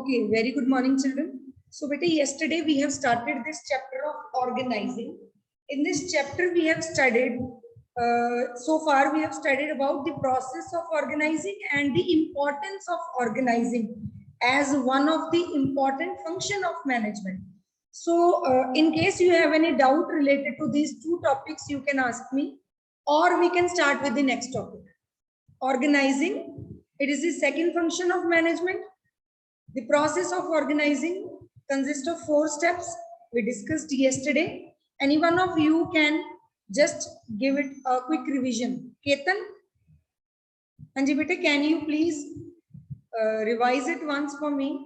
Okay, very good morning, children. So, beta, yesterday we have started this chapter of organizing. In this chapter, we have studied, so far we have studied about the process of organizing and the importance of organizing as one of the important function of management. So, in case you have any doubt related to these two topics, you can ask me, or we can start with the next topic. Organizing, it is the second function of management. The process of organizing consists of 4 steps we discussed yesterday. Any one of you can just give it a quick revision. Ketan, Anji beta, can you please revise it once for me?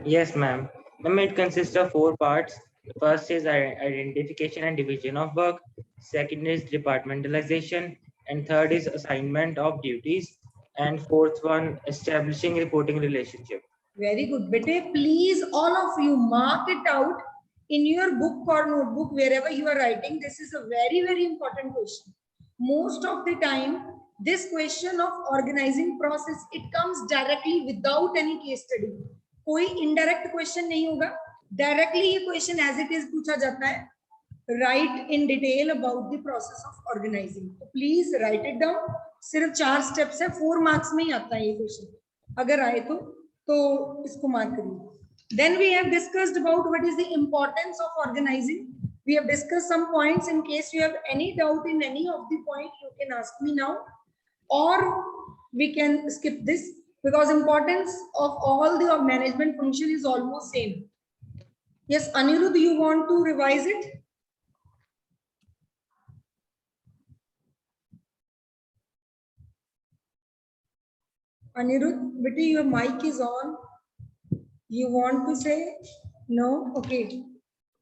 Yes, ma'am. It consists of 4 parts. The first is identification and division of work. Second is departmentalization. And third is assignment of duties. And fourth one, establishing reporting relationship. Very good. Bete, please, all of you, mark it out in your book or notebook, wherever you are writing. This is a very, very important question. Most of the time, this question of organizing process, it comes directly without any case study. कोई indirect question नहीं होगा. Directly ये question as it is पूछा जाता है. Write in detail about the process of organizing. So please write it down. सिर्फ 4 steps है, 4 marks में ही आता है ये question. अगर आए तो इसको मार्क करिए. Then we have discussed about what is the importance of organizing. We have discussed some points. In case you have any doubt in any of the point, you can ask me now, or we can skip this because importance of all the management function is almost same. Yes, Anirudh, do you want to revise it? Anirudh, beta, your mic is on. You want to say? No? Okay.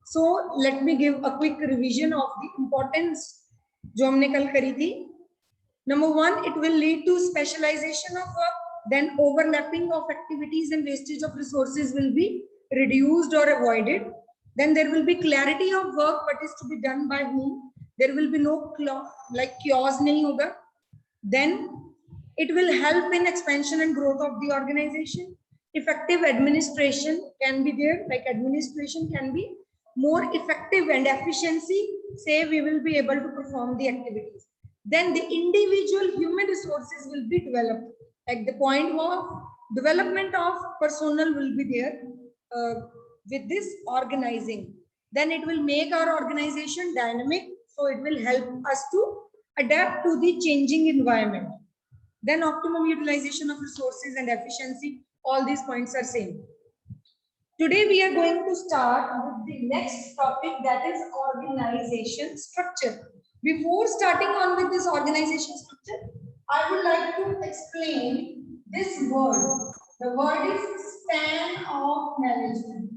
So let me give a quick revision of the importance जो हमने कल करी थी. Number 1, it will lead to specialization of work. Then overlapping of activities and wastage of resources will be reduced or avoided. Then there will be clarity of work, what is to be done by whom. There will be no chaos नहीं होगा. Then it will help in expansion and growth of the organization. Effective administration can be there, like administration can be more effective and efficiency, say we will be able to perform the activities. Then the individual human resources will be developed. Like the point of development of personnel will be there with this organizing. Then it will make our organization dynamic, so it will help us to adapt to the changing environment. Then optimum utilization of resources and efficiency, all these points are same. Today we are going to start with the next topic, that is organization structure. Before starting on with this organization structure, I would like to explain this word. The word is span of management.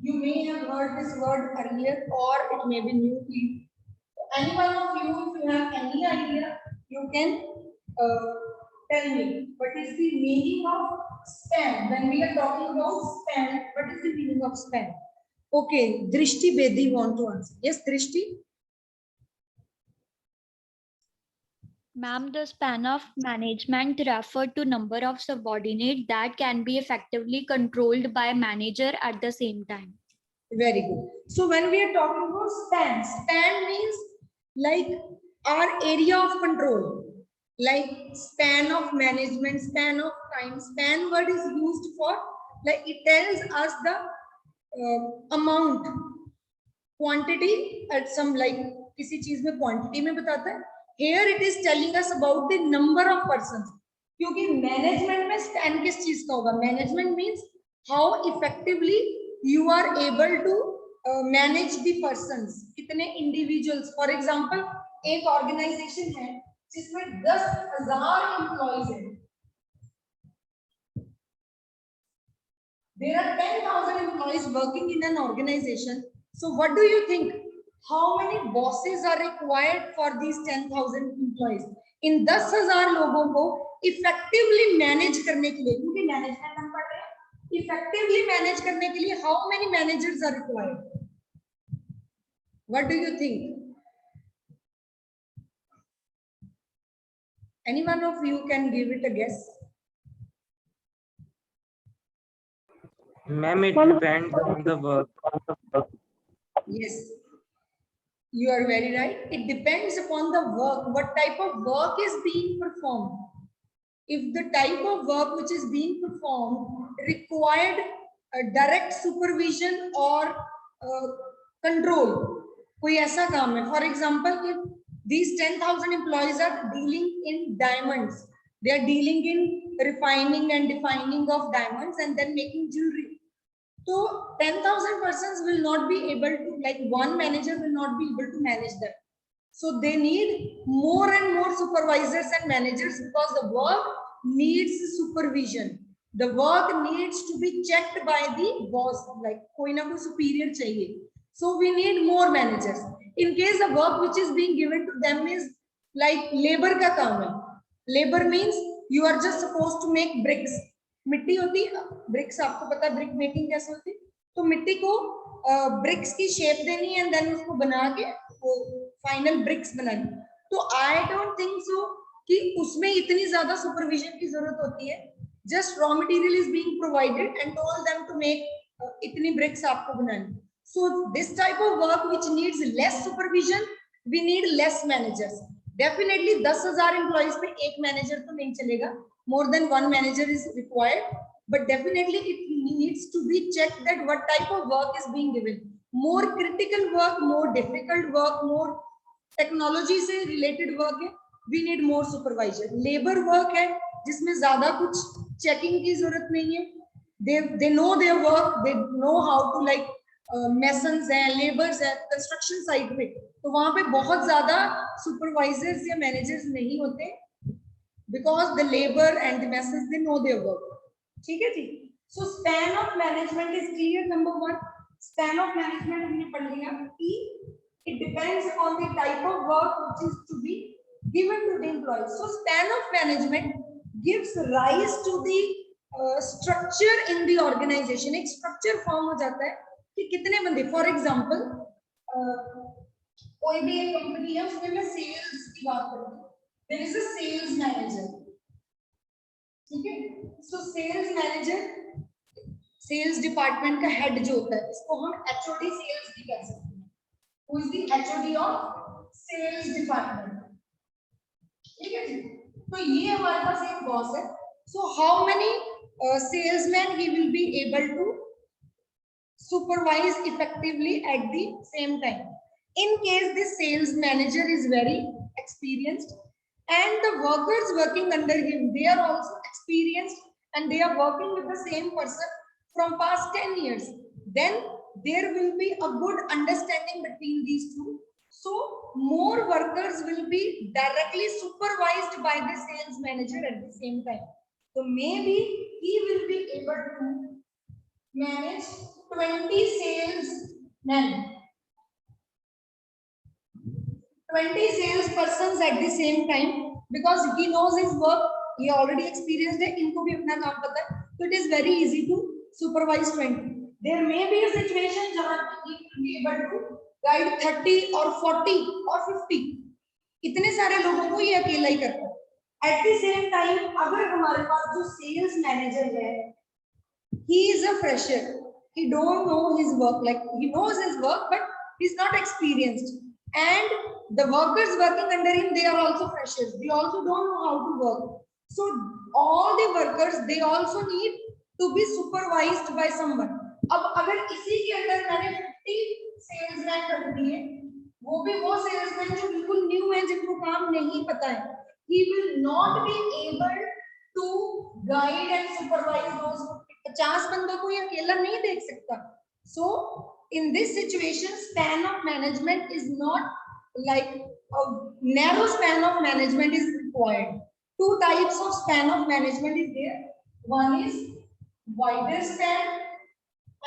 You may have heard this word earlier or it may be new to you. Any one of you, if you have any idea, you can tell me what is the meaning of span. When we are talking about span, what is the meaning of span? Okay, Drishti Bedi want to answer. Yes, Drishti. Ma'am, the span of management refer to number of subordinates that can be effectively controlled by manager at the same time. Very good. So when we are talking about span, span means like our area of control. Like span of management, span of time, span word is used for, like it tells us the amount, quantity at some, like किसी चीज में quantity में बताता है. Here it is telling us about the number of persons. क्योंकि management में span किस चीज का होगा? Management means how effectively you are able to manage the persons. कितने individuals, for example, एक organization है जिसमें 10,000 employees हैं. There are 10,000 employees working in an organization. So what do you think? How many bosses are required for these 10,000 employees? इन 10,000 लोगों को effectively manage करने के लिए, क्योंकि management हम पढ़ रहे हैं, effectively manage करने के लिए how many managers are required? What do you think? Any one of you can give it a guess. Ma'am, it depends on the work. Yes, you are very right. It depends upon the work. What type of work is being performed? If the type of work which is being performed required direct supervision or control, कोई ऐसा काम है, for example, if these 10,000 employees are dealing in diamonds, they are dealing in refining and defining of diamonds and then making jewelry. So 10,000 persons will not be able to, like one manager will not be able to manage them. So they need more and more supervisors and managers because the work needs supervision. The work needs to be checked by the boss, like koi na koi superior chahiye. So we need more managers. In case the work which is being given to them is like labor ka kaam hai. Labor means you are just supposed to make bricks. मिट्टी होती है BRICS, आपको पता है brick making कैसे होती है, तो मिट्टी को ब्रिक्स की शेप देनी है एंड देन उसको बना के वो फाइनल ब्रिक्स बनानी. तो आई डोंट थिंक सो कि उसमें इतनी ज्यादा सुपरविजन की जरूरत होती है. Just raw material is being provided and told them to make इतनी ब्रिक्स आपको बनानी. So this type of work which needs less supervision, we need less managers. Definitely 10,000 employees पे एक मैनेजर तो नहीं चलेगा. More than one manager is required, but definitely it needs to be checked that what type of work is being given. More critical work, more difficult work, more technology से related work है, we need more supervisor. Labor work है जिसमें ज़्यादा कुछ checking की ज़रूरत नहीं है. They know their work, they know how to like masons हैं, laborers हैं, construction site पे, तो वहाँ पे बहुत ज़्यादा supervisors या managers नहीं होते. Because the labor and the masons, they know their work. ठीक है जी. So span of management is clear. Number one, span of management हमने पढ़ लिया कि it depends on the type of work which is to be given to the employees. So span of management gives rise to the structure in the organization. एक structure form हो जाता है कि कितने बंदे, for example, कोई भी एक कंपनी है उसमें मैं sales की बात करूँ, there is a sales manager. ठीक है. So sales manager, sales department का head जो होता है, इसको हम HOD sales भी कह सकते हैं. Who is the HOD of sales department? ठीक है जी. तो ये हमारे पास एक बॉस है. So how many salesmen he will be able to supervise effectively at the same time? In case the sales manager is very experienced and the workers working under him, they are also experienced and they are working with the same person from past 10 years, then there will be a good understanding between these two. So more workers will be directly supervised by the sales manager at the same time. So maybe he will be able to manage 20 salesmen, 20 sales persons at the same time, because he knows his work, he already experienced it, इनको भी अपना काम पता है, so it is very easy to supervise 20. There may be a situation जहाँ he will be able to guide 30 or 40 or 50. इतने सारे लोगों को ये अकेला ही करता है. At the same time, अगर हमारे पास जो sales manager है, he is a fresher, he don't know his work, like he knows his work but he's not experienced, and the workers working under him, they are also freshers, they also don't know how to work. So all the workers, they also need to be supervised by someone. अब अगर इसी के अंदर मैंने 50 salesman कर दिए, वो भी वो सेल्समैन जो बिल्कुल न्यू है, जिनको काम नहीं पता है, he will not be able to guide and supervise those 50 बंदों को ये अकेला नहीं देख सकता. So in this situation, span of management is not like a narrow span of management is required. Two types of span of management is there. One is wider span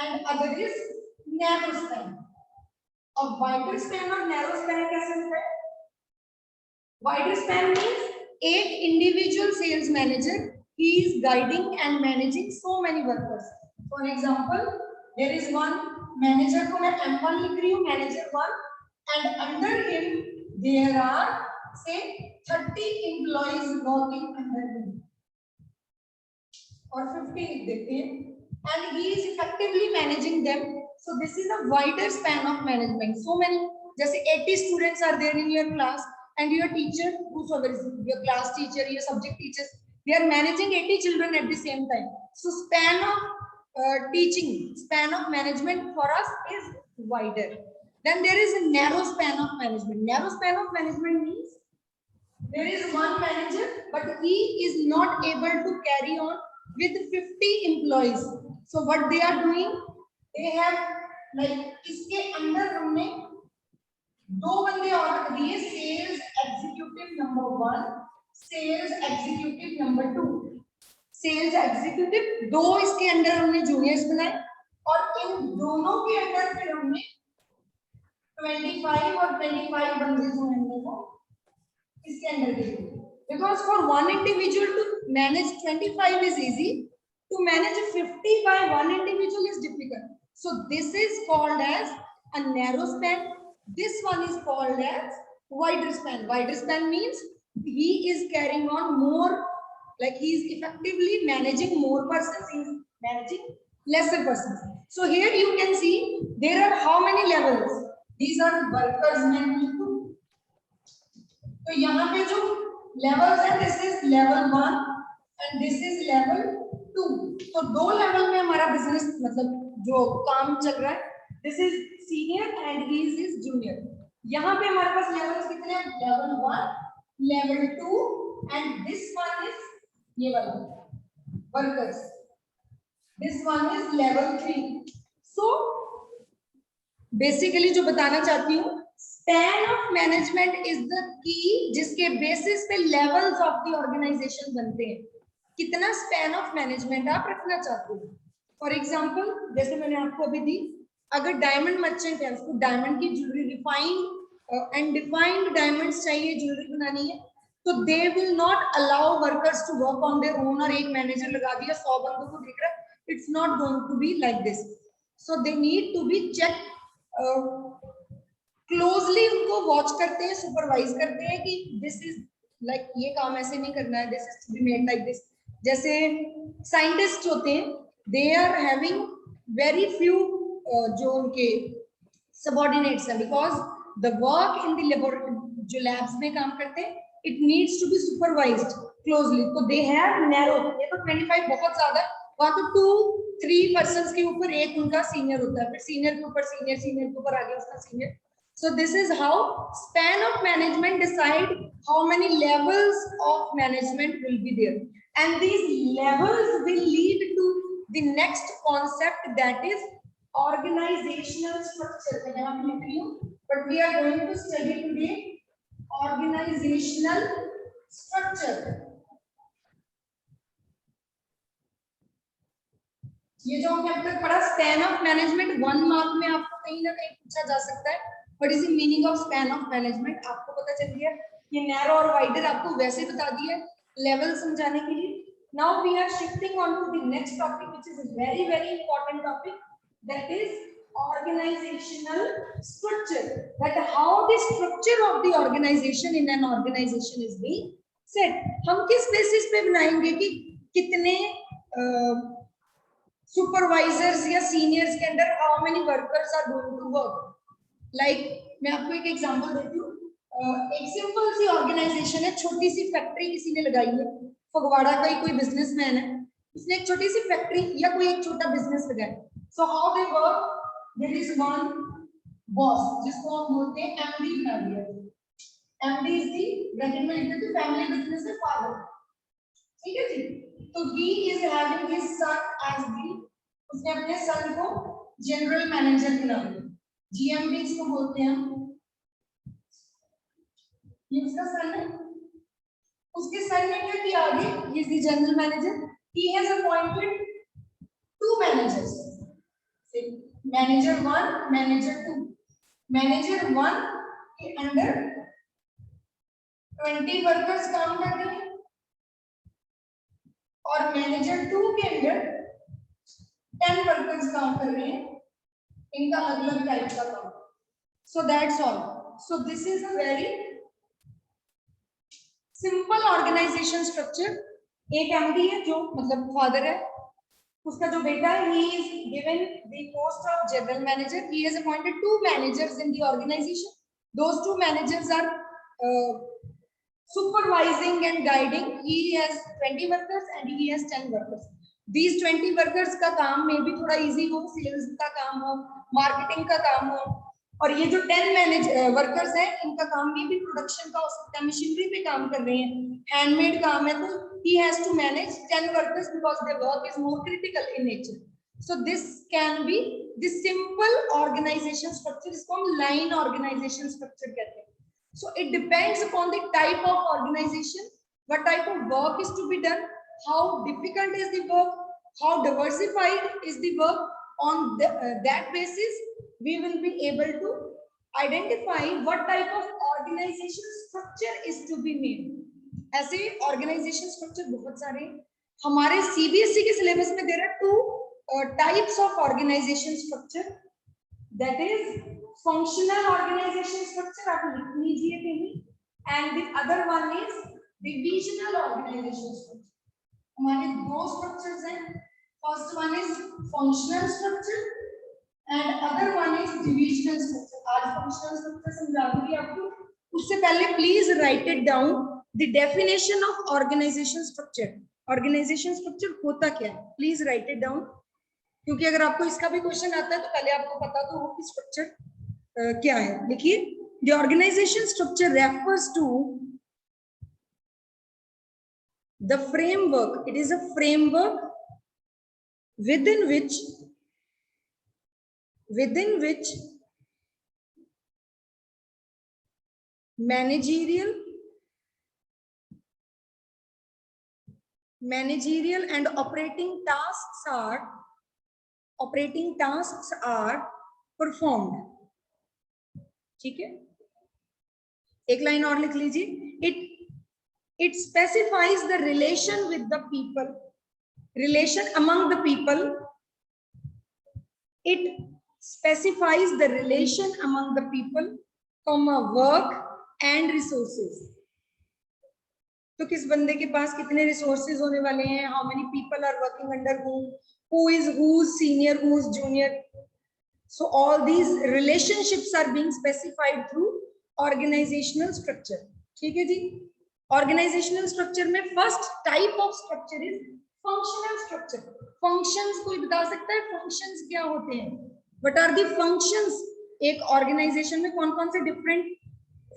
and other is narrow span. A wider span और narrow span कैसे होता है? Wider span means एक individual sales manager, he is guiding and managing so many workers. For example, there is one manager को मैं M1 लिख रही हूँ, manager 1, and under him there are say 30 employees working under him or 50 लिख देते हैं, and he is effectively managing them. So this is a wider span of management. So many, जैसे 80 students are there in your class and your teacher, whosoever is your class teacher, your subject teachers, they are managing 80 children at the same time. So span of teaching, span of management for us is wider. Then there is a narrow span of management. Narrow span of management means there is one manager, but he is not able to carry on with 50 employees. So what they are doing, they have like इसके अंदर हमने दो बंदे और दिए, sales executive number 1, sales executive number 2. Sales executive दो इसके अंदर हमने जूनियर्स बनाए और इन दोनों के अंदर फिर हमने 25 और 25 बंदे जो हैं वो इसके अंदर के लिए. Because for one individual to manage 25 is easy, to manage 50 by one individual is difficult. So this is called as a narrow span. This one is called as wider span. Wider span means he is carrying on more, like he is effectively managing more persons, he is managing lesser persons. So here you can see there are how many levels? These are workers level 2. तो यहाँ पे जो levels है, this is level 1 and this is level 2. तो दो level में हमारा business मतलब जो काम चल रहा है, this is senior and he is junior. यहाँ पे हमारे पास levels कितने हैं? Level 1, level 2 and this one is ये वाला workers. This one is level 3. So basically जो बताना चाहती हूँ, span of management is the key जिसके basis पे levels of the organization बनते हैं. कितना span of management आप रखना चाहते हो? For example, जैसे मैंने आपको अभी दी, अगर डायमंड मर्चेंट है, उसको डायमंड की jewellery refined and defined diamonds चाहिए, ज्वेलरी बनानी है, तो they will not allow workers to work on their own. और एक मैनेजर लगा दिया 100 बंदों को देख रहा है, it's not going to be like this. So they need to be check closely, उनको वॉच करते हैं, सुपरवाइज करते हैं कि दिस इज लाइक ये काम ऐसे नहीं करना है, this is to be made like this. जैसे साइंटिस्ट होते हैं, they are having very few जो उनके सबऑर्डिनेट्स हैं, because the work in the laboratory, जो लैब्स में काम करते हैं, it needs to be supervised closely. तो दे हैव नैरो, ये तो 25 बहुत ज्यादा, वहां तो 2-3 पर्संस के ऊपर एक उनका सीनियर होता है, फिर सीनियर के ऊपर सीनियर, सीनियर के ऊपर आगे उसका senior. So this is how span of management decide how many levels of management will be there, and these levels will lead to the next concept, that is organizational structure. But we are going to study today organizational structure. ये जो हमने अब तक पढ़ा span of management, 1 mark में आपको कहीं ना कहीं पूछा जा सकता है. What is the meaning of span of management, आपको पता चल गया. ये नैरो और वाइडर आपको वैसे बता दिया लेवल समझाने के लिए. Now we are shifting on to the next topic which is a very very important topic, that is organizational structure. That how the structure of the organization in an organization is being set. हम किस basis पे बनाएंगे कि कितने supervisors या seniors के अंदर how many workers are going to work. Like मैं आपको एक एग्जांपल देती हूँ. एक सिंपल सी ऑर्गेनाइजेशन है, छोटी सी फैक्ट्री किसी ने लगाई है, फगवाड़ा का ही कोई बिजनेसमैन है, उसने एक छोटी सी फैक्ट्री या कोई एक छोटा बिजनेस लगाया. So how they work, there is one boss जिसको हम बोलते हैं एमडी बना दिया. एमडी इज दी ब्रैकेट में लिखते हैं फैमिली बिजनेस है फादर. ठीक है जी. तो he is having his son as the, उसने अपने सन को जनरल मैनेजर बना दिया. जीएमडी इसको बोलते हैं. ये उसका सन है, उसके सन ने क्या किया आगे, he is the general manager, he has appointed 2 managers, manager 1, manager 2. manager 1 के अंडर 20 वर्कर्स काम कर रहे हैं और मैनेजर 2 के अंदर 10 वर्कर्स काम कर रहे हैं, इनका अलग टाइप का काम. So that's all. So this is a very simple organization structure, एक एमडी है जो मतलब फादर है, उसका जो बेटा है, he is given the post of general manager. He has appointed 2 managers in the organization. Those 2 managers are supervising and guiding. He has 20 workers and he has 10 workers. These 20 workers का काम में भी थोड़ा easy हो, sales का काम हो, marketing का काम हो, और ये जो 10 वर्कर्स हैं इनका काम ये भी प्रोडक्शन का हो सकता है, मशीनरी पे काम कर रहे हैं, हैंडमेड काम है, तो he has to manage 10 workers because their work is more critical in nature. So this can be the simple organization structure, इसको हम line organization structure कहते हैं. So it depends upon the type of organization, what type of work is to be done, how difficult is the work, how diversified is the work. On that basis, we will be able to identify what type of organization structure is to be made. ऐसे organization structure बहुत सारे हमारे CBSE के syllabus में there are 2 types of organization structure. That is functional organization structure, आप लिख लीजिए कहीं, and the other one is divisional organization structure. हमारे 2 structures हैं. First one is functional structure and other one is divisional structure. आज functional structure समझा दूंगी आपको. उससे पहले please write it down the definition of organization structure. Organization structure होता क्या है? Please write it down. क्योंकि अगर आपको इसका भी क्वेश्चन आता है तो पहले आपको पता तो हो कि स्ट्रक्चर क्या है. देखिए, the organization structure refers to the framework. It is a framework within which managerial and operating tasks are performed. ठीक है, एक लाइन और लिख लीजिए. It specifies the relation with the people, relation among the people. It specifies the relation among the people, work and resources. तो किस बंदे के पास कितने resources होने वाले हैं, how many people are working under whom, who's senior, who's junior. So all these relationships are being specified through organizational structure. ठीक है जी. Organizational structure में first type of structure is functional structure. Functions कोई बता सकता है functions क्या होते हैं? What are the functions? एक organization में कौन कौन से different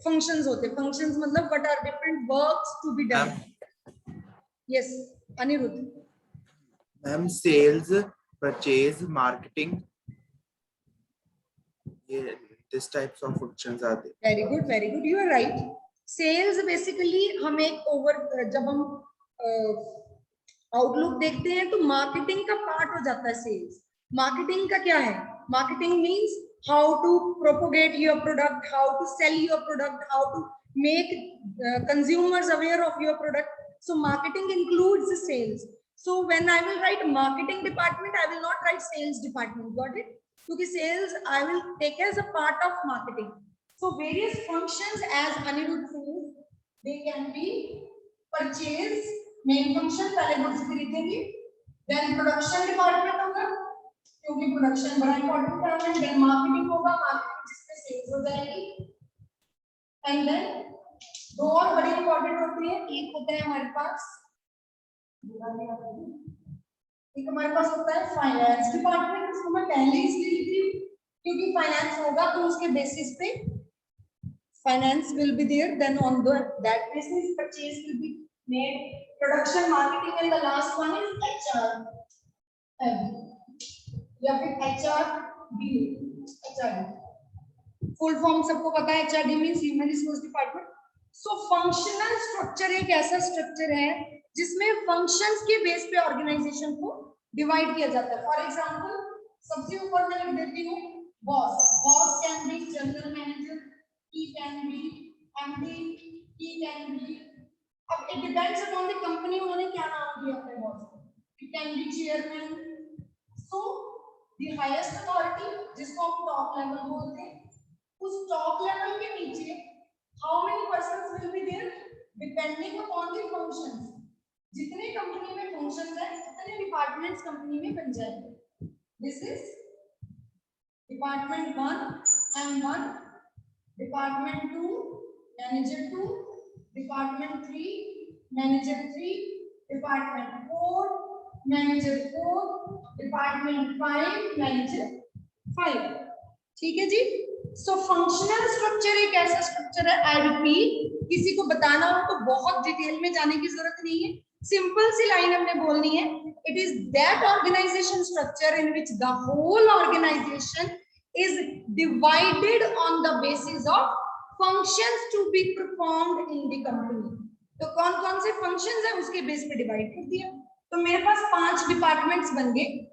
functions होते हैं? Functions मतलब what are different works to be done? Yes, Anirudh. Ma'am, sales, purchase, marketing, this types of functions are there. Very good, very good. You are right. Sales basically हम एक जब हम outlook देखते हैं तो मार्केटिंग का part हो जाता है सेल्स. मार्केटिंग का क्या है? Marketing means how to propagate your product, how to sell your product, how to make consumers aware of your product. So marketing includes the sales. So when I will write marketing department, I will not write sales department. Got it? Because sales I will take as a part of marketing. So various functions, as Anirudh says, they can be purchase, main function, पहले goods खरीदेंगे, then production department होगा, क्योंकि production बड़ा important काम है. Then marketing होगा, marketing जिसमें sales हो जाएगी. एंड देन दो और बड़े इंपॉर्टेंट होते हैं. एक होता है हमारे पास, एक हमारे पास होता है फाइनेंस डिपार्टमेंट. इसको मैं पहले इसलिए लिख रही हूँ क्योंकि फाइनेंस होगा तो उसके बेसिस पे finance will be there. Then on that basis purchase will be made, production, marketing, and the last one is HR या फिर HRD. फुल फॉर्म सबको पता है. HRD means human resource department. So functional structure एक ऐसा structure है जिसमें functions के बेस पे ऑर्गेनाइजेशन को डिवाइड किया जाता है. फॉर एग्जांपल सबसे ऊपर मैं लिख देती हूँ boss. Boss can be general manager, he can be MD, he can be, अब it depends upon the company उन्होंने क्या नाम दिया है बॉस को. It can be chairman. So the highest authority जिसको हम टॉप लेवल बोलते हैं, उस टॉप लेवल के नीचे how many persons will be there? Depends depending upon the functions, जितने कंपनी में फंक्शंस है उतने डिपार्टमेंट्स कंपनी में बन जाएंगे। This is department 1 M1, department 2 manager 2, department 3 manager 3, department 4 manager 4, department 5 manager 5। ठीक है जी। सो फंक्शनल स्ट्रक्चर एक ऐसा स्ट्रक्चर है, आई रिपीट, किसी को बताना हो तो बहुत डिटेल में जाने की जरूरत नहीं है, सिंपल सी लाइन हमने बोलनी है। It is that organization structure in which the whole organisation is divided on the basis of functions to be performed in the company. तो कौन कौन से फंक्शंस है उसके बेस पे डिवाइड कर दिया। तो मेरे पास 5 डिपार्टमेंट्स बन गए,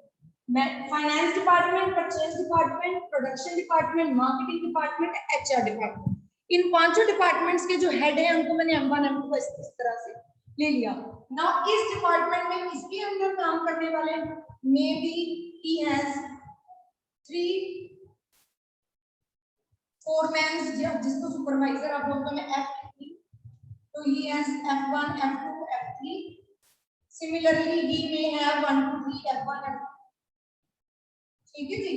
finance department, purchase department, production department, marketing department, HR department. इन पांचों डिपार्टमेंट्स के जो हेड है उनको मैंने M1 M2 इस तरह से ले लिया। नाउ इस डिपार्टमेंट में इसके अंदर काम करने वाले may be he has 3 foreman, जिसको सुपरवाइजर आप बोलते हैं F3, तो he has F1 F2 F3, similarly he may have 1 2 3 F1 F2। ठीक है जी।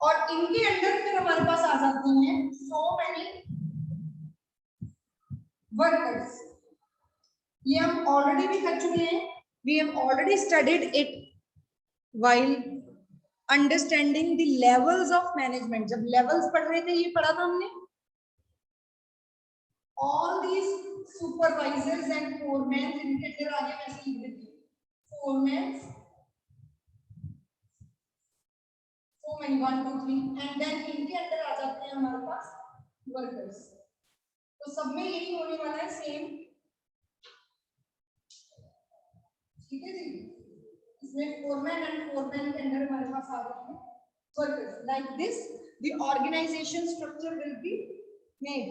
और इनके अंदर फिर हमारे पास आ जाते हैं so many workers। ये हम ऑलरेडी भी कर चुके हैं, we have already studied it while understanding the levels of management। जब levels पढ़ रहे थे ये पढ़ा था हमने। all these supervisors and foremen, इनके अंदर आगे मैं लिख देती हूँ foremen, so many 1 2 3, and then इनके अंदर आ जाते हैं हमारे पास workers। तो सब में यही होने वाला है सेम। ठीक है जी। इसमें फोरमैन एंड फोरमैन के अंदर हमारे पास आ रहे हैं workers. Like this the organization structure will be made.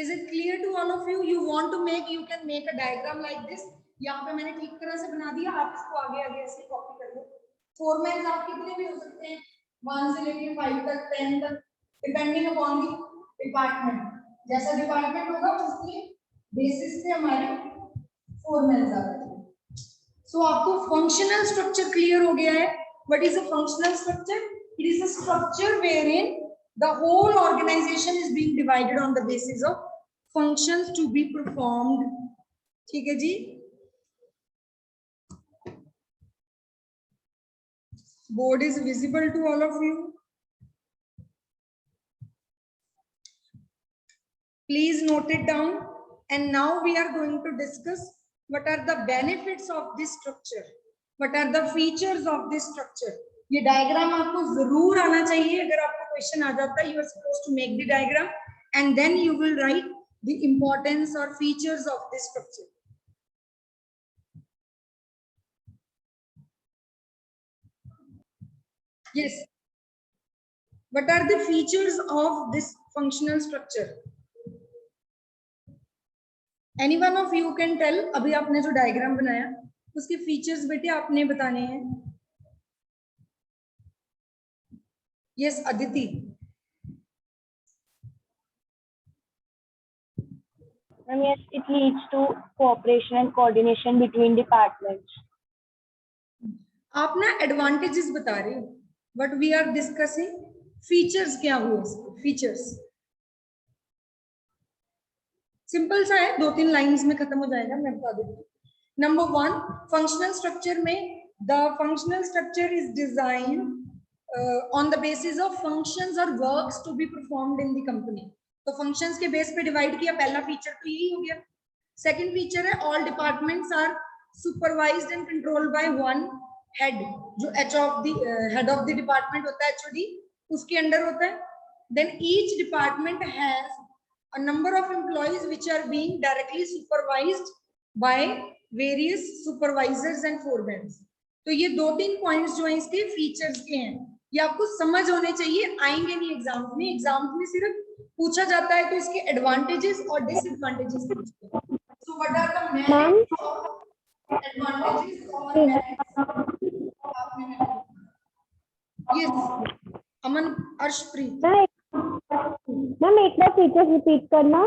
Is it clear to all of you? You want to make, you can make a diagram like this. यहाँ पे मैंने ठीक तरह से बना दिया, आप इसको आगे आगे ऐसे कॉपी कर लो। फोरमैन आप कितने भी हो सकते हैं, 1 से लेकर 5 तक 10 तक, डिपेंडिंग अपॉन द डिपार्टमेंट। जैसा डिपार्टमेंट होगा उसके बेसिस पे हमारे फोरमैन आ रहे हैं। सो आपको फंक्शनल स्ट्रक्चर क्लियर हो गया है। What is a functional structure? It is a structure wherein the whole organisation is being divided on the basis of functions to be performed. ठीक है जी। Board is visible to all of you? Please note it down. And now we are going to discuss what are the benefits of this structure, what are the features of this structure। ये diagram आपको जरूर आना चाहिए। अगर आपको question आ जाता है, you are supposed to make the diagram and then you will write the importance or features of this structure। Yes, what are the features of this functional structure? Any one of you can tell। अभी आपने जो diagram बनाया उसके features बेटे आपने बताने हैं। Yes Aditi. Yes, it leads to cooperation and coordination between departments. आप ना एडवांटेजेस बता रहे हो, but we are discussing features. क्या हुए इसके फीचर्स? सिंपल सा है, 2-3 लाइंस में खत्म हो जाएगा, मैं बता देती हूँ। नंबर 1, फंक्शनल स्ट्रक्चर में the functional structure is design on the basis of functions और works to be performed in the company. तो फंक्शंस के बेस पे डिवाइड किया, पहला फीचर तो यही हो गया। सेकंड फीचर है all departments are supervised and controlled by one head. जो हेड ऑफ द डिपार्टमेंट होता है, HOD, उसके अंडर होता है। Then each department has a number of employees which are being directly supervised by various supervisors and foremen। तो ये 2-3 points जो हैं इसके फीचर्स के हैं, ये आपको समझ होने चाहिए, आएंगे नहीं एग्जाम में। एग्जाम में सिर्फ पूछा जाता है तो इसके एडवांटेजेस और डिसएडवांटेजेस पूछते हैं। So what are the merits और एडवांटेजेस और merits? Yes Aman, Arshpreet. Ma'am एक बार फीचर्स रिपीट करना।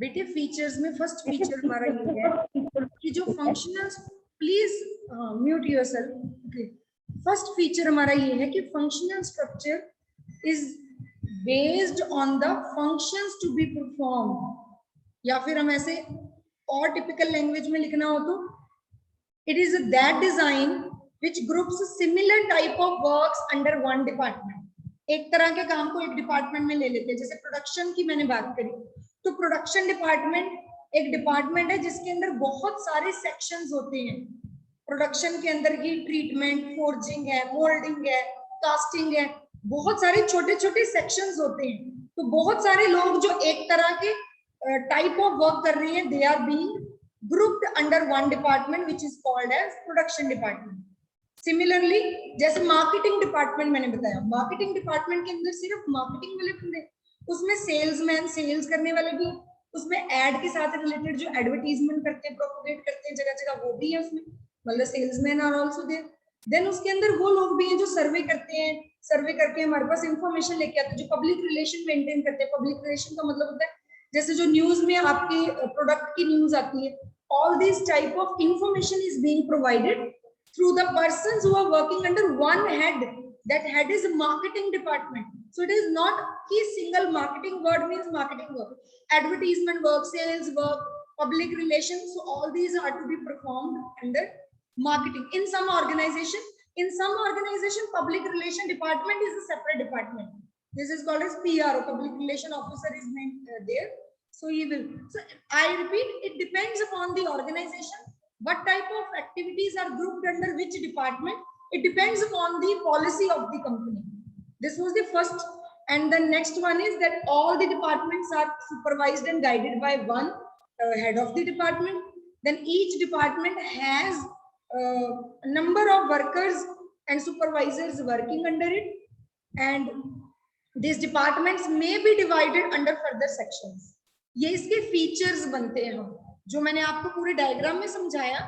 बेटे फीचर्स में फर्स्ट फीचर हमारा ये है कि जो functional, please mute yourself, okay. First feature हमारा ये है कि functional structure is based on the functions to be perform, या फिर हम ऐसे और टिपिकल लैंग्वेज में लिखना हो तो it is that design which groups similar type of works under one department. एक तरह के काम को एक डिपार्टमेंट में ले लेते हैं, जैसे प्रोडक्शन की मैंने बात करी, तो प्रोडक्शन डिपार्टमेंट एक डिपार्टमेंट है जिसके अंदर बहुत सारे सेक्शंस होते हैं। प्रोडक्शन के अंदर की ट्रीटमेंट, फोर्जिंग है, मोल्डिंग है, कास्टिंग है, बहुत सारे छोटे छोटे सेक्शंस होते हैं। तो बहुत सारे लोग जो एक तरह के टाइप ऑफ वर्क कर रहे हैं, they are being grouped under one department which is called as production department. Similarly जैसे मार्केटिंग डिपार्टमेंट मैंने बताया, मार्केटिंग डिपार्टमेंट के अंदर सिर्फ मार्केटिंग वाले बंदे, उसमें सेल्समैन, सेल्स करने वाले भी, उसमें एड के साथ रिलेटेड जो एडवर्टीजमेंट करते हैं, प्रोपोगेट करते हैं जगह जगह, वो भी है उसमें, मतलब salesman are also there. Then उसके अंदर वो लोग भी हैं जो सर्वे करते हैं, सर्वे करके हमारे पास इंफॉर्मेशन लेके आते हैं, जो पब्लिक रिलेशन मेंटेन करते हैं। पब्लिक रिलेशन का मतलब होता है जैसे जो न्यूज में आपके प्रोडक्ट की न्यूज आती है, all this type of information is being provided through the persons who are working under one head. That head is marketing department. So it is not a single marketing word means marketing work, advertisement work, sales work, public relations. So all these are to be performed under marketing. In some organization, public relation department is a separate department. This is called as PRO, public relation officer is named there. So he will. So I repeat, it depends upon the organization. What type of activities are grouped under which department? It depends upon the policy of the company. This was the first, and the next one is that all the departments are supervised and guided by one head of the department. Then each department has a number of workers and supervisors working under it, and these departments may be divided under further sections. ये इसके features बनते हैं। हम जो मैंने आपको पूरे diagram में समझाया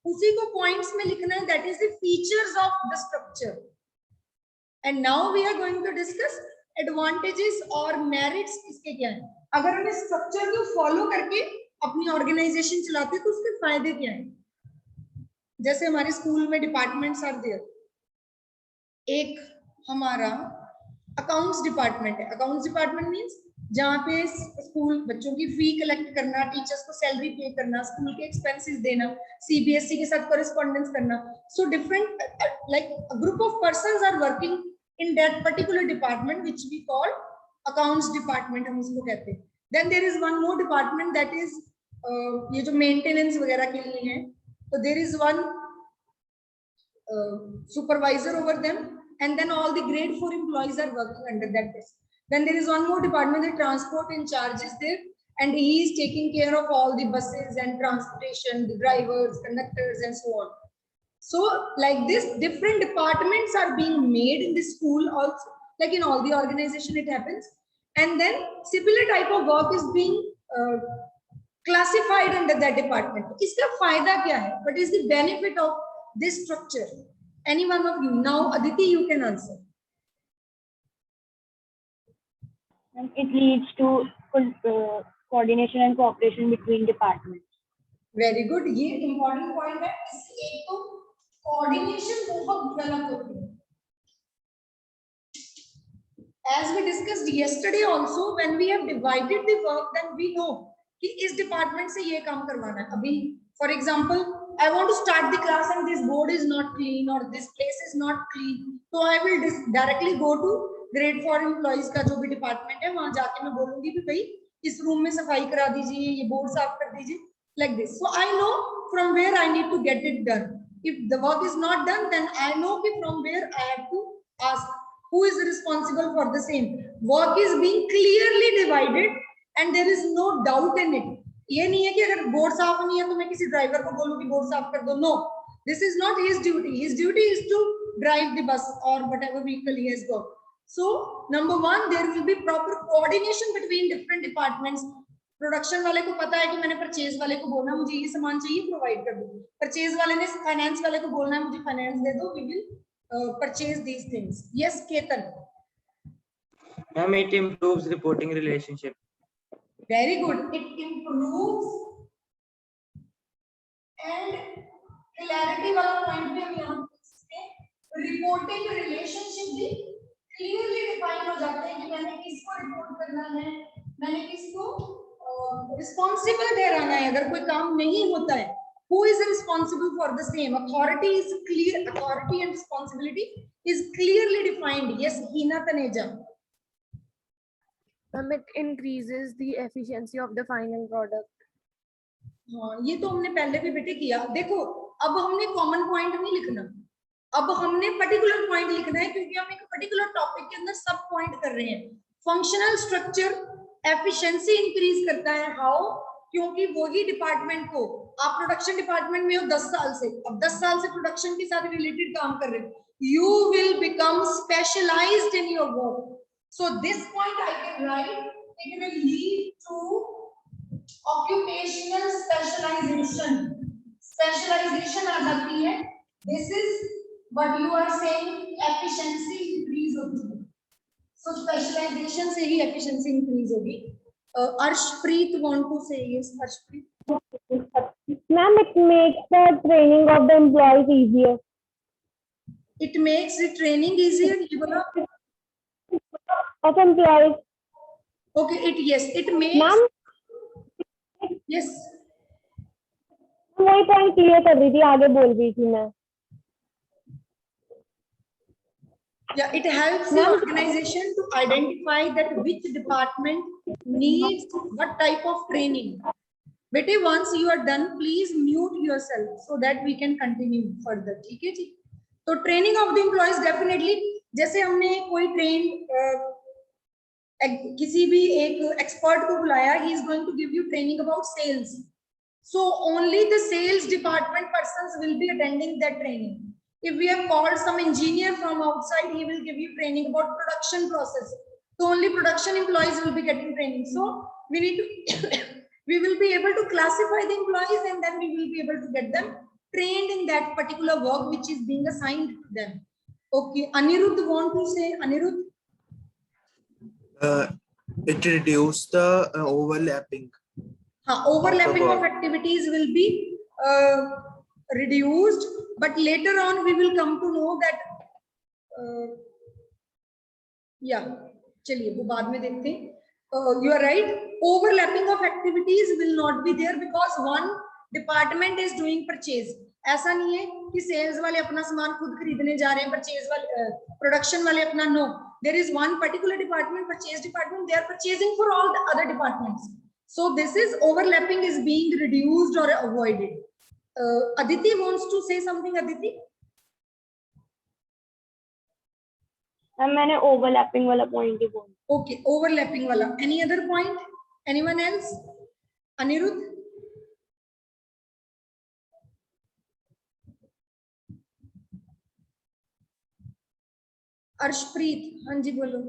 उसी को पॉइंट्स में लिखना है, that is the features of the structure. And now we are going to discuss advantages और मेरिट्स इसके क्या हैं। अगर हम इस स्ट्रक्चर को फॉलो करके अपनी ऑर्गेनाइजेशन चलाते हैं तो उसके फायदे क्या हैं। जैसे हमारे स्कूल में डिपार्टमेंट्स आर देयर, एक हमारा अकाउंट्स डिपार्टमेंट है। अकाउंट्स डिपार्टमेंट मींस जहाँ पे स्कूल बच्चों की फी कलेक्ट करना, टीचर्स को सैलरी पे करना, स्कूल के एक्सपेंसेस देना, सीबीएसई के साथ कॉरेस्पॉन्डेंस करना। So different like group of persons are working in that particular department which we call accounts department, हम उसको कहते हैं। Then there is one more department that is ये जो मेंटेनेंस वगैरह के लिए है, तो there is one supervisor over them, and then all the grade 4 employees are working under that person. Then there is one more department, the transport in charge is there, and he is taking care of all the buses and transportation, the drivers, conductors, and so on. So like this, different departments are being made in the school also, like in all the organization it happens, and then similar type of work is being classified under that department. Iska fayda kya hai? What is the benefit of this structure? Any one of you? Now Aditi, you can answer. And it leads to coordination and cooperation between departments. Very good. ये important point है। एक तो coordination बहुत गलत होती है। As we discussed yesterday also, when we have divided the work, then we know कि इस department से ये काम करवाना है। अभी for example, I want to start the class and this board is not clean or this place is not clean, so I will directly go to grade 4 employees का जो भी department है, वहां जाके मैं बोलूंगी कि भाई इस रूम में सफाई करा दीजिए, ये बोर्ड साफ कर दीजिए, like this. So I know from where I need to get it done. If the work is not done, then I know from where I have to ask who is responsible for the same. Work is being clearly divided and there is no doubt in it. ये नहीं है कि अगर board साफ नहीं है तो मैं किसी ड्राइवर को बोलूं कि बोर्ड साफ कर दो। No, this is not his duty. His duty is to drive the bus और whatever vehicle he has got. So number 1, there will be proper coordination between different departments. Production वाले को पता है कि मैंने परचेज वाले को बोलना मुझे ये सामान चाहिए, प्रोवाइड कर दो. परचेज वाले ने फाइनेंस वाले को बोलना है मुझे फाइनेंस दे दो, we will purchase these things. Yes Ketan. Ma'am, it improves reporting relationship. Very good. It improves and clarity वाला point भी हम यहाँ पे इसके reporting relationship भी clearly define हो जाते हैं कि मैंने किसको report करना है, मैंने किसको responsible ठहराना है अगर कोई काम नहीं होता है. Who is responsible for the same? Authority is clear. Authority and responsibility is clearly defined. Yes, Hina Taneja. It increases the efficiency of the final product. हाँ, ये तो हमने पहले भी बेटे किया. देखो, अब हमने कॉमन पॉइंट नहीं लिखना, अब हमने पर्टिकुलर पॉइंट लिखना है क्योंकि हम एक पर्टिकुलर टॉपिक के अंदर सब पॉइंट कर रहे हैं. फंक्शनल स्ट्रक्चर एफिशिएंसी इंक्रीज करता है. हाउ? क्योंकि वही डिपार्टमेंट को आप प्रोडक्शन डिपार्टमेंट में हो 10 साल से, अब 10 साल से प्रोडक्शन के साथ रिलेटेड काम कर रहे हो, you will become specialized in your work. So this point I can write, it will lead to occupational specialization. Specialization आ जाती है. This is what you are saying, efficiency increase होती है. So specialization से ही efficiency increase होगी. Arshpreet want to say yes. Arshpreet. Ma'am, it makes the training of the employees easier. It makes the training easier. ये बोला. Of employees. Okay. It makes. Ma'am, Yes. वही point clear कर रही थी, आगे बोल रही थी मैं. Yeah, it helps the organization to identify that which department needs what type of training. Bete, once you are done, please mute yourself so that we can continue further. ठीक है जी? तो training of the employees definitely, जैसे हमने कोई trained किसी भी एक expert को बुलाया, he is going to give you training about sales. So only the sales department persons will be attending that training. If we have called some engineer from outside, he will give you training about production process. So only production employees will be getting training. So we need to, we will be able to classify the employees and then we will be able to get them trained in that particular work which is being assigned to them. Okay, Anirudh want to say, Anirudh? It reduces the overlapping. Overlapping of activities will be reduced, but later on we will come to know that चलिए वो बाद में देखते हैं. You are right, overlapping of activities will not be there because one department is doing purchase. ऐसा नहीं है कि sales वाले अपना सामान खुद खरीदने जा रहे हैं, purchase वाले production वाले अपना. No, there is one particular department, purchase department, they are purchasing for all the other departments. So this is overlapping is being reduced or avoided. Aditi wants to say something. Aditi. मैंने overlapping वाला point ही बोला. Okay, overlapping wala. Any other point? Anyone else? Anirudh? Arshpreet, हाँ जी बोलो.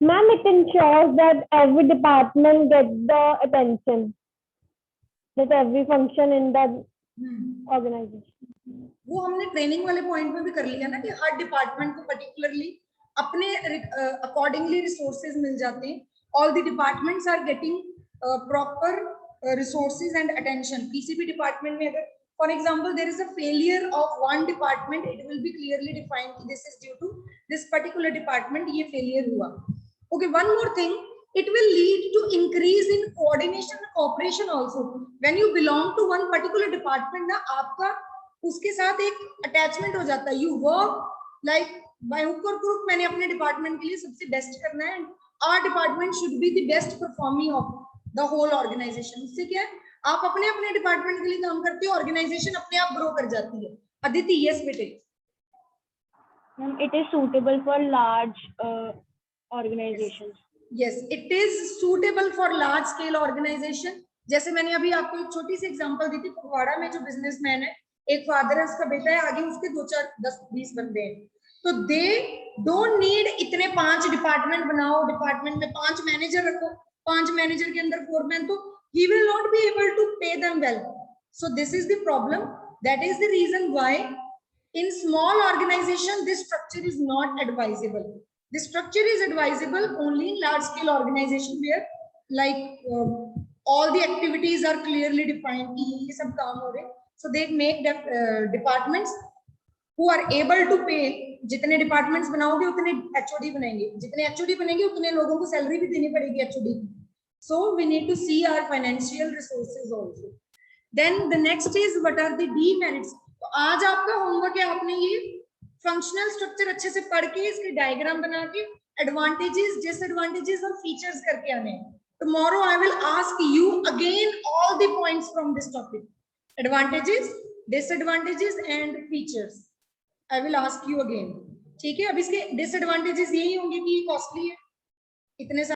Ma'am, it ensures that every department gets the attention, that every function in the organization. वो हमने training वाले point में भी कर लिया ना कि हर डिपार्टमेंट को पर्टिकुलरली अपने अकॉर्डिंगली रिसोर्सेज मिल जाते हैं. All the departments are getting proper resources and attention. किसी भी डिपार्टमेंट में अगर for example there is a failure of one department, it will be clearly defined कि this is due to this particular department, ये failure हुआ. Okay, one more thing, it will lead to increase in coordination and cooperation also. When you belong to one particular department ना, आपका उसके साथ एक attachment हो जाता है. You work like by hook or crook. मैंने अपने डिपार्टमेंट के लिए सबसे बेस्ट करना है. Our department should be the best performing of the whole organization. इससे क्या है, आप अपने अपने डिपार्टमेंट के लिए काम करते हो, ऑर्गेनाइजेशन अपने आप ग्रो कर जाती है. अदिति, yes बेटे. It is suitable for large organizations. Yes, it is suitable for large scale organization. जैसे मैंने अभी आपको एक छोटी सी एग्जांपल दी थी, फगवाड़ा में जो बिजनेसमैन है, एक फादर है, उसका बेटा है, आगे उसके 2 4 10 20 बंदे हैं. तो दे डोंट नीड इतने 5 डिपार्टमेंट बनाओ, डिपार्टमेंट में 5 मैनेजर रखो, 5 मैनेजर के अंदर फोरमैन, तो he will not be able to pay them well. So this is the problem. That is the reason why in small organization this structure is not advisable. The structure is advisable only in large scale organization where like all the activities are clearly defined कि ये सब काम हो रहे हैं. So they make departments who are able to pay. जितने departments बनाओगे उतने HOD बनाएंगे, जितने HOD बनेंगे उतने लोगों को salary भी देनी पड़ेगी HOD की. So we need to see our financial resources also. Then the next is what are the demerits. तो आज आपका होमवर्क है, आपने ये फंक्शनल स्ट्रक्चर अच्छे से पढ़ के इसके डायग्राम बना के एडवांटेजेस, डिसएडवांटेजेस और फीचर्स करके आने हैं. Tomorrow I will ask you again all the points from this topic. Advantages, disadvantages and features. I will ask you again. ठीक है. अब इसके डिसएडवांटेजेस यही होंगे कि ये कॉस्टली है, इतने